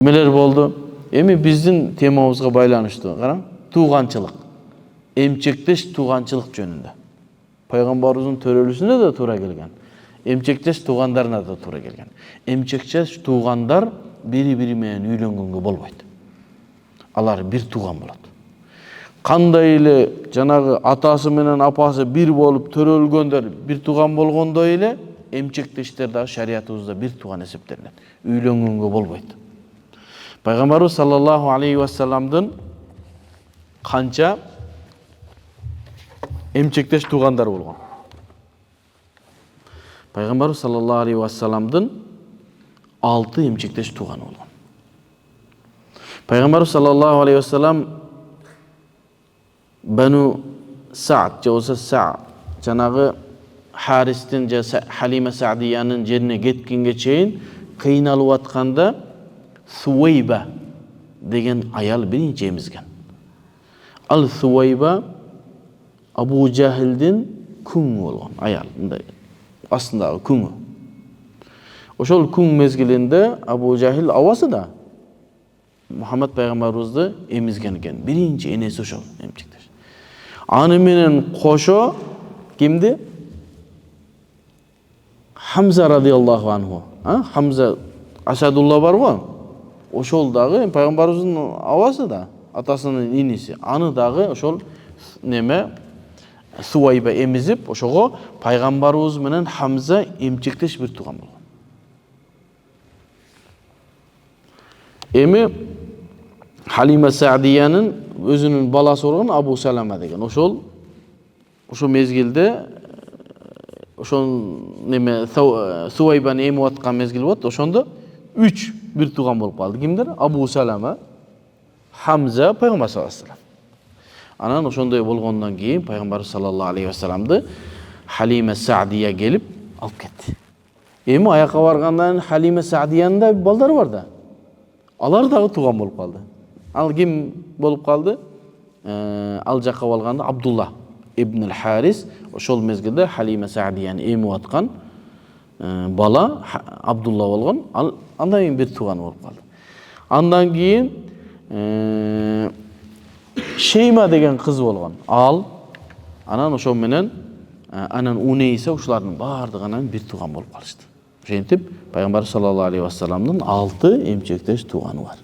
Neler boldu? Эми биздин темабызга байланыштуу. Караң, тууганчылык. Эмчектеш тууганчылык жөнүндө. Пайгамбарыбыздын төрөлүүсүнө да туура келген. Эмчектеш туугандарына да туура келген. Эмчектеш туугандар бири-бири менен үйлөнгөнгө болбойт. Алар бир тууган болот. Кандай эле жанагы атасы менен апасы бир болуп төрөлгөндөр бир тууган болгондой эле эмчектештер дагы шариятыбызда бир тууган эсептелет. Үйлөнгөнгө болбойт. Пайгамбарыбыз саллаллаху алейхи вассаламдын канча эмчектеш туугандар болгон. Пайгамбарыбыз саллаллаху алейхи вассаламдын 6 эмчектеш тууганы болгон. Пайгамбарыбыз саллаллаху алейхи вассалам Бану Саад же Са жанагы Харистин же Халима Саадиянын жерине кеткенге чейин кыйналып атканда Суайба деген аял биринчи эмизген. Ал Суайба Абу Жахилдин күңү болгон аял, мындай астындагы күңү. Ошол күң мезгилинде Абу Жахил абасы да Мухаммад пайгамбарыбызды эмизген экен. Биринчи энеси ошол эмчектеш. Аны менен кошо кимди? Хамза радиаллаху анху. Хамза Асадулла барбы? Ошол дагы пайгамбарыбыздын абасы да, атасынын иниси. Аны дагы ошол неме Суайба эмизип, ошого пайгамбарыбыз менен Хамза эмчектеш бир тууган болгон. Эми Халима Саадиянын өзүнүн баласы болгон Абу Салама деген. Ошол мезгилде ошол неме Суайбаны эмип аткан мезгил болот. Ошондо 3 бир тууган болуп калды. Кимдер? Абу Салама, Хамза, пайгамбар саллаллаху алейхи вассалам. Анан ошондой болгондон кийин пайгамбар саллаллаху алейхи вассаламды Халима Саадия келип алып кетти. Эми аякка баргандан Халима Саадиянын да балдары бар да. Алар дагы тууган болуп калды. Ал ким болуп калды? Ал жакка болгондо Абдулла ибн ал-Харис ошол мезгилде Халима Саадияны эмип аткан бала Абдулла болгон. Ал андан кийин бир тууган болуп калды. Андан кийин Шейма деген кыз болгон. Ал анан ошол менен анан Унейса ушулардын бардыгынан бир тууган болуп калышты. Ошентип пайгамбар саллаллаху алейхи вассаламдын 6 эмчектеш тууганы бар.